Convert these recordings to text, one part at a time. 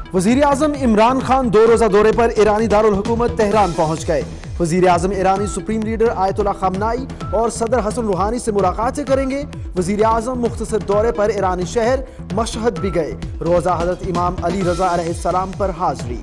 वजीर आजम इमरान खान 2 रोजा दौरे पर ईरानी दारुल हुकूमत तेहरान पहुंच गए। वजीर आजम ईरानी सुप्रीम लीडर आयतुल्लाह खमनाई और सदर हसन रूहानी से मुलाकातें करेंगे। वजीर आजम मुख्तसर दौरे पर ईरानी शहर मशहद भी गए। रोजा हजरत इमाम अली रजा अलैहिस्सलाम पर हाजिरी।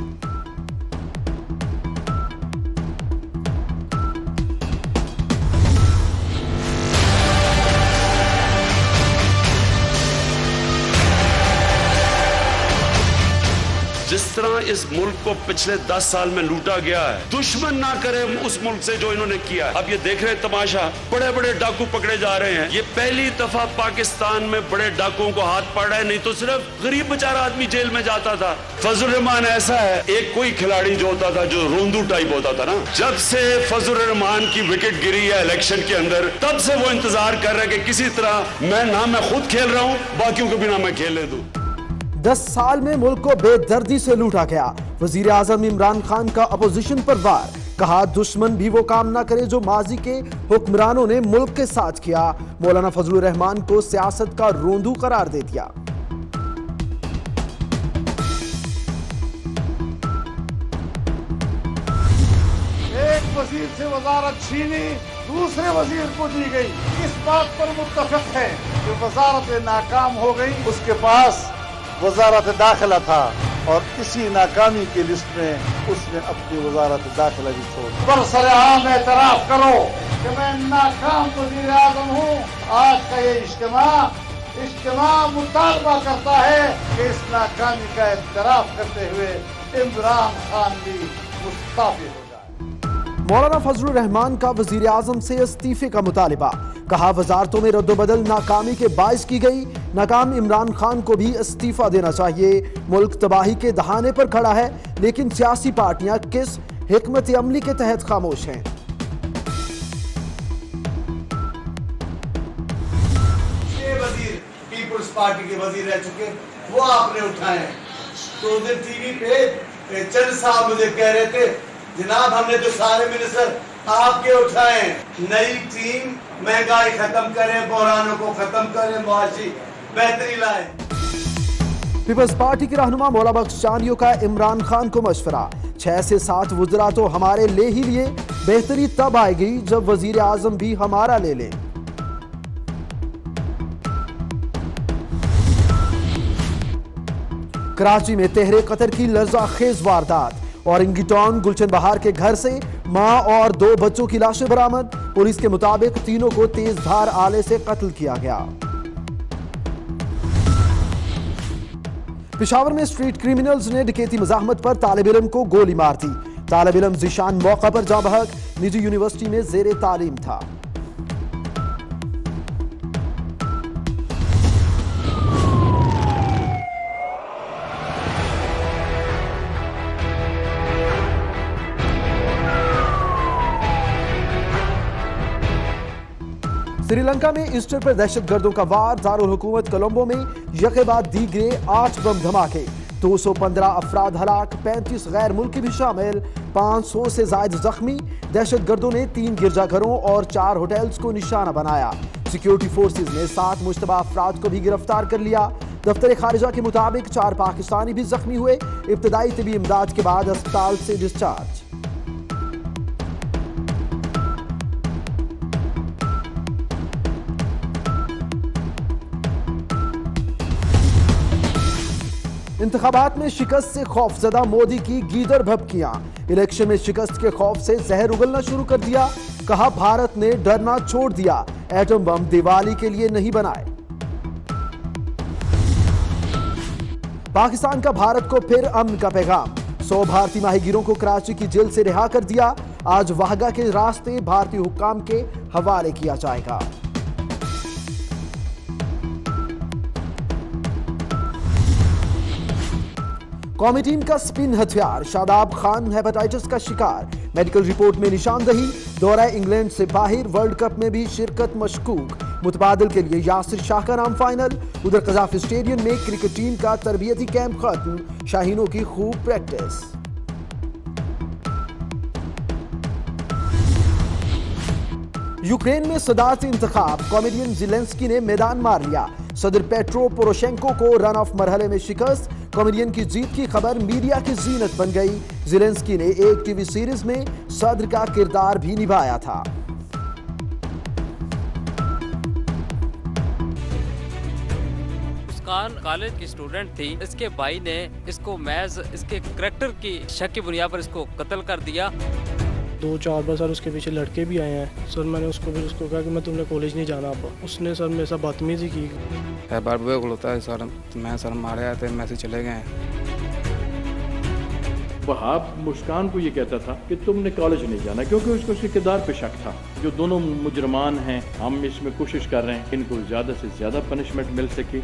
जिस तरह इस मुल्क को पिछले 10 साल में लूटा गया है, दुश्मन ना करे उस मुल्क से जो इन्होंने किया। अब ये देख रहे हैं तमाशा, बड़े बड़े डाकू पकड़े जा रहे हैं। ये पहली दफा पाकिस्तान में बड़े डाकुओं को हाथ पड़ रहा है, नहीं तो सिर्फ गरीब बेचारा आदमी जेल में जाता था। फजल रहमान ऐसा है, एक कोई खिलाड़ी जो होता था जो रोंदू टाइप होता था ना, जब से फजल रहमान की विकेट गिरी है इलेक्शन के अंदर, तब से वो इंतजार कर रहा है कि किसी तरह मैं खुद खेल रहा हूं, बाकियों को भी ना मैं खेलने दूं। 10 साल में मुल्क को बेदर्दी से लूटा गया। वजीर आजम इमरान खान का अपोजिशन पर वार, कहा दुश्मन भी वो काम ना करे जो माजी के हुक्मरानों ने मुल्क के साथ किया। मौलाना फजलुर रहमान को सियासत का रोंदू करार दे दिया। एक वजीर से वजारत छीनी, दूसरे वजीर को दी गई। इस बात पर मुत्तफिक है कि वजारत नाकाम हो गई। उसके पास वजारत दाखिला था और इसी नाकामी की लिस्ट में उसने अपनी वजारत दाखिला भी छोड़ दी। पर सरेआम एतराफ करो कि मैं नाकाम वजीर आजम हूँ। आज का ये इज्तिमा मुतालबा करता है कि इस नाकामी का एतराफ करते हुए इमरान खान भी मुस्ताफी हो। मौलाना फजलुर रहमान का वजीर आजम से इस्तीफे का मुतालिबा, कहा वजारतों में रद्दोबदल नाकामी के बाइस की गई। नाकाम इमरान खान को भी इस्तीफा देना चाहिए। मुल्क तबाही के दहाने पर खड़ा है, लेकिन सियासी पार्टियां किस हिकमत अमली के तहत खामोश हैं। वजीर पीपुल्स पार्टी के वजीर रह चुके, वो आपने उठाए। तो उधर टीवी पे चंद साहब मुझे कह रहे थे, जनाब हमने तो सारे मिनिस्टर आपके उठाए। नई टीम महंगाई खत्म करे, बहरानों को खत्म करे, मुआशी बेहतरी लाए। पीपल्स पार्टी के रहनुमा मौला बख्श चानियों का इमरान खान को मशवरा, 6 से 7 वज़रा तो हमारे ले ही लिए, बेहतरी तब आएगी जब वजीर आजम भी हमारा ले लें। कराची में तेहरे कतर की लर्ज़ाखेज वारदात, औरंगी टाउन गुलशन बहार के घर से मां और 2 बच्चों की लाशें बरामद। पुलिस के मुताबिक तीनों को तेज धार आले से कत्ल किया गया। पेशावर में स्ट्रीट क्रिमिनल्स ने डकैती मज़ाहमत पर तालिब इल्म को गोली मार दी। तालिब इल्म ज़ीशान मौका पर जा बहक, निजी यूनिवर्सिटी में ज़ेरे तालीम था। श्रीलंका में ईस्टर पर दहशतगर्दों का वार, दारुल हुकूमत कोलंबो में यके बाद दीगरे 8 बम धमाके, 215 अफराद हलाक, 35 गैर मुल्की भी शामिल, 500 से ज्यादा जख्मी। दहशतगर्दों ने 3 गिरजाघरों और 4 होटल्स को निशाना बनाया। सिक्योरिटी फोर्सेज ने 7 मुश्तबा अफराद को भी गिरफ्तार कर लिया। दफ्तर खारिजा के मुताबिक 4 पाकिस्तानी भी जख्मी हुए, इब्तदाई तबी इमदाद के बाद अस्पताल से डिस्चार्ज। इंतखाबात में शिकस्त से खौफजदा मोदी की गीदड़ भभकियां, इलेक्शन में शिकस्त के खौफ से जहर उगलना शुरू कर दिया। कहा भारत ने डरना छोड़ दिया, एटम बम दिवाली के लिए नहीं बनाए। पाकिस्तान का भारत को फिर अमन का पैगाम, 100 भारतीय माहीगीरों को कराची की जेल से रिहा कर दिया। आज वाहगा के रास्ते भारतीय हुक्काम के हवाले किया जाएगा। कौमी टीम का स्पिन हथियार शादाब खान हेपेटाइटिस का शिकार, मेडिकल रिपोर्ट में निशानदही। दौरा इंग्लैंड से बाहर, वर्ल्ड कप में भी शिरकत मशकूक। मुतबादिल के लिए यासिर शाह का नाम फाइनल। उधर कजाफ स्टेडियम में क्रिकेट टीम का तरबियती कैंप खत्म, शाहीनों की खूब प्रैक्टिस। यूक्रेन में सदारती इंतखाब, कॉमेडियन ज़ेलेंस्की ने मैदान मार लिया। सदर पेट्रो पोरोशेंको को रन ऑफ मरहले में शिकस्त। कॉमेडियन की जीत की खबर मीडिया की जीनत बन गई। ज़ेलेंस्की ने एक टीवी सीरीज में सदर का किरदार भी निभाया था। कॉलेज की स्टूडेंट थी। इसके भाई ने इसको महज इसके करैक्टर की शक की बुनियाद पर इसको कत्ल कर दिया। 2-4 बार सर उसके पीछे लड़के भी आए हैं सर। मैंने उसको कहा कि मैं तुमने कॉलेज नहीं जाना। अब उसने सर मेरे साथ बदतमीजी की है। बार बुआ खुलता है सर, मैं सर मारे आए थे, मैसेज चले गए। वहाब मुस्कान को ये कहता था कि तुमने कॉलेज नहीं जाना, क्योंकि उसको उसके किरदार पे शक था। जो दोनों मुजरमान हैं, हम इसमें कोशिश कर रहे हैं इनको ज़्यादा से ज़्यादा पनिशमेंट मिल सके।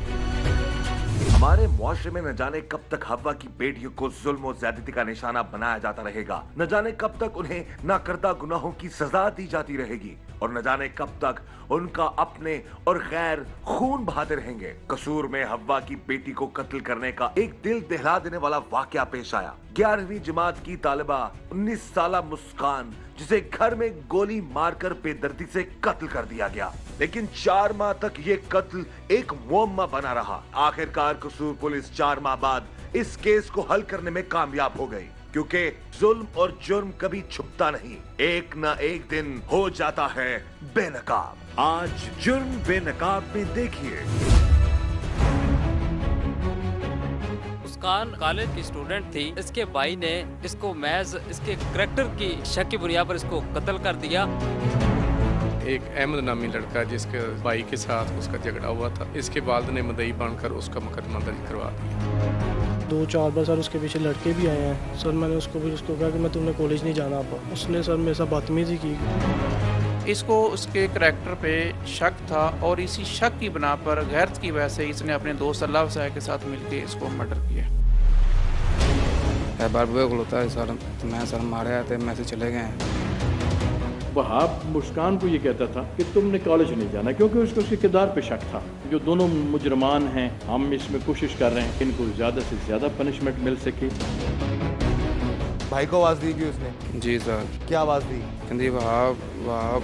हमारे मुआशरे में न जाने कब तक हवा की बेटियों को जुल्म और ज्यादती का निशाना बनाया जाता रहेगा। न जाने कब तक उन्हें नाकर्दा गुनाहों की सजा दी जाती रहेगी और न जाने कब तक उनका अपने और गैर खून बहाते रहेंगे। कसूर में हवा की बेटी को कत्ल करने का एक दिल दहला देने वाला वाकया पेश आया। 11वीं जमात की तालिबा 19 साला मुस्कान, जिसे घर में गोली मारकर बेदर्दी से कत्ल कर दिया गया, लेकिन 4 माह तक ये कत्ल एक मुअम्मा बना रहा। आखिरकार कसूर पुलिस 4 माह बाद इस केस को हल करने में कामयाब हो गई, क्योंकि जुल्म और जुर्म कभी छुपता नहीं, एक न एक दिन हो जाता है बेनकाब। आज जुर्म बेनकाब में देखिए। मुस्कान कॉलेज की स्टूडेंट थी। इसके भाई ने इसको महज इसके करैक्टर की शक की बुनियाद पर इसको कत्ल कर दिया। एक अहमद नामी लड़का जिसके भाई के साथ उसका झगड़ा हुआ था, इसके वालिद ने मदई बनकर उसका मुकदमा दर्ज करवा दिया। 2-4 बार सर उसके पीछे लड़के भी आए हैं सर। मैंने उसको कहा कि मैं तुमने कॉलेज नहीं जाना। अब उसने सर मेरे साथ बदतमीजी की। इसको उसके करैक्टर पे शक था और इसी शक की बना पर गैरत की वजह से इसने अपने दोस्त अल्लाह वसाय के साथ मिलकर इसको मर्डर किया। है बार बुआ खुलता है सर, मैं सर मारे आए थे, मैसेज चले गए। वहाब मुस्कान को ये कहता था कि तुमने कॉलेज नहीं जाना, क्योंकि उसको उसके किरदार पे शक था। जो दोनों मुजरमान हैं, हम इसमें कोशिश कर रहे हैं इनको ज़्यादा से ज़्यादा पनिशमेंट मिल सके। भाई को आवाज दी उसने? जी सर। क्या आवाज दी? कहती वहाब वहाब।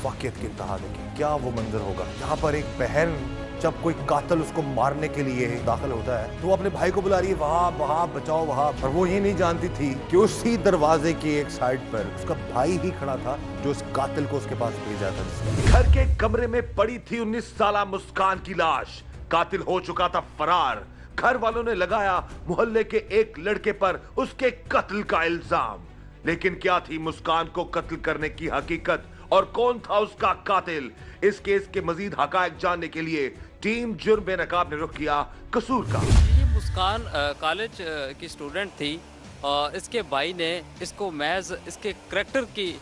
वाक़ियत की इंतहा देखिए, क्या वो मंजर होगा। यहाँ पर एक बहन जब कोई कातिल उसको मारने के लिए दाखिल होता है तो वो अपने भाई को बुला रही है, वहाब वहाब बचाओ वहाब। और वो ये नहीं जानती थी कि उसी दरवाजे की एक साइड पर उसका भाई ही खड़ा था जो उस कातिल को उसके पास भेजा था। घर के कमरे में पड़ी थी 19 साला मुस्कान की लाश। कातिल हो चुका था फरार। घर वालों ने लगाया मोहल्ले के एक लड़के पर उसके कत्ल का इल्जाम। लेकिन क्या थी मुस्कान को कत्ल करने की हकीकत और कौन था उसका कातिल? इस केस के मजीद हकायक जानने के लिए टीम जुर्म बेनकाब ने रुख किया कसूर का। ये मुस्कान कॉलेज की स्टूडेंट थी। इसके भाई ने इसको महज इसके करैक्टर की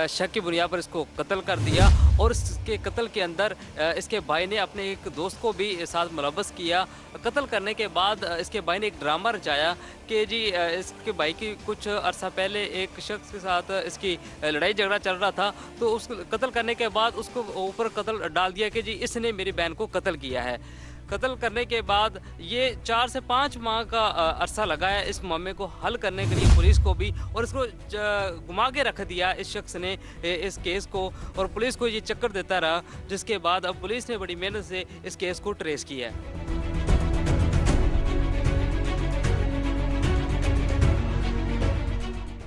शक की बुनियाद पर इसको कत्ल कर दिया और इसके कत्ल के अंदर इसके भाई ने अपने एक दोस्त को भी साथ मुलव्वस किया। कत्ल करने के बाद इसके भाई ने एक ड्रामा रचाया कि जी इसके भाई की कुछ अरसा पहले एक शख्स के साथ इसकी लड़ाई झगड़ा चल रहा था, तो उस कत्ल करने के बाद उसको ऊपर कत्ल डाल दिया कि जी इसने मेरी बहन को कत्ल किया है। कत्ल करने के बाद ये 4 से 5 माह का अरसा लगा है इस मामले को हल करने के लिए पुलिस को भी, और इसको घुमा के रख दिया इस शख्स ने इस केस को, और पुलिस को ये चक्कर देता रहा, जिसके बाद अब पुलिस ने बड़ी मेहनत से इस केस को ट्रेस किया है।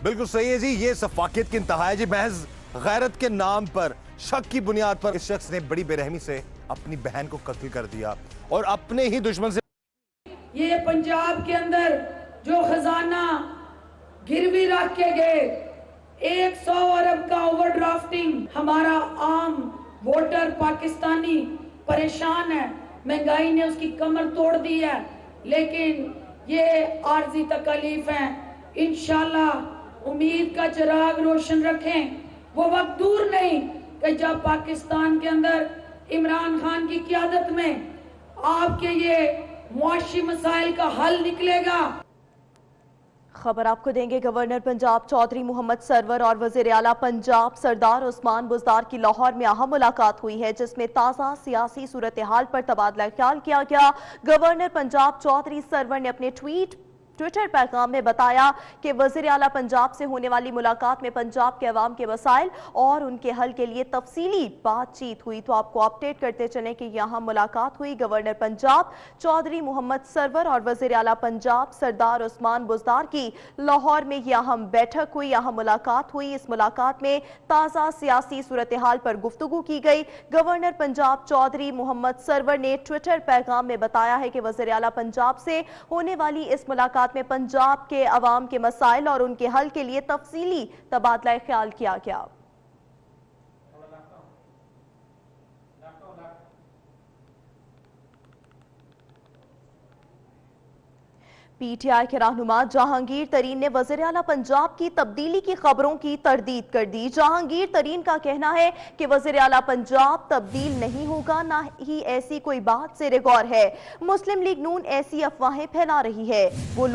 बिल्कुल सही है जी, ये सफाकियत की इंतहा है जी। महज गैरत के नाम पर शक की बुनियाद पर इस शख्स ने बड़ी बेरहमी से अपनी बहन को कत्ल कर दिया और अपने ही दुश्मन से। ये पंजाब के अंदर जो खजाना गिरवी रख के गए 100 अरब का ओवरड्राफ्टिंग, हमारा आम वोटर पाकिस्तानी परेशान है, महंगाई ने उसकी कमर तोड़ दी है, लेकिन ये आर्जी तकलीफ है। इंशाल्लाह उम्मीद का चिराग रोशन रखें। वो वक्त दूर नहीं कि जब पाकिस्तान के अंदर इमरान खान की क़यादत में आपके ये मुआशी मसाइल का हल निकलेगा। खबर आपको देंगे। गवर्नर पंजाब चौधरी मोहम्मद सरवर और वज़ीर आला पंजाब सरदार उस्मान बुज़दार की लाहौर में अहम मुलाकात हुई है, जिसमें ताज़ा सियासी सूरत हाल पर तबादला ख्याल किया गया। गवर्नर पंजाब चौधरी सरवर ने अपने ट्वीट ट्विटर पैगाम में बताया कि वज़ीर आला पंजाब से होने वाली मुलाकात में पंजाब के अवाम के मसाइल और उनके हल के लिए तफसीली बातचीत हुई। तो आपको अपडेट करते चलें कि यहाँ मुलाकात हुई गवर्नर पंजाब चौधरी मोहम्मद सरवर और वज़ीर आला पंजाब सरदार उस्मान बुज़दार की लाहौर में यह अहम बैठक हुई, यहाँ मुलाकात हुई। इस मुलाकात में ताज़ा सियासी सूरत हाल पर गुफ्तगू की गई। गवर्नर पंजाब चौधरी मोहम्मद सरवर ने ट्विटर पैगाम में बताया है कि वज़ीर आला पंजाब से होने वाली इस मुलाकात में पंजाब के अवाम के मसाइल और उनके हल के लिए तफसीली तबादला ख्याल किया गया। पीटीआई के रहनुमा जहांगीर तरीन ने वज़ीर आला पंजाब की तब्दीली की खबरों की तरदीद कर दी। जहांगीर तरीन का कहना है कि वज़ीर आला पंजाब तब्दील नहीं होगा, ना ही ऐसी कोई बात ज़ेर गौर है। मुस्लिम लीग नून ऐसी अफवाहें फैला रही है। वो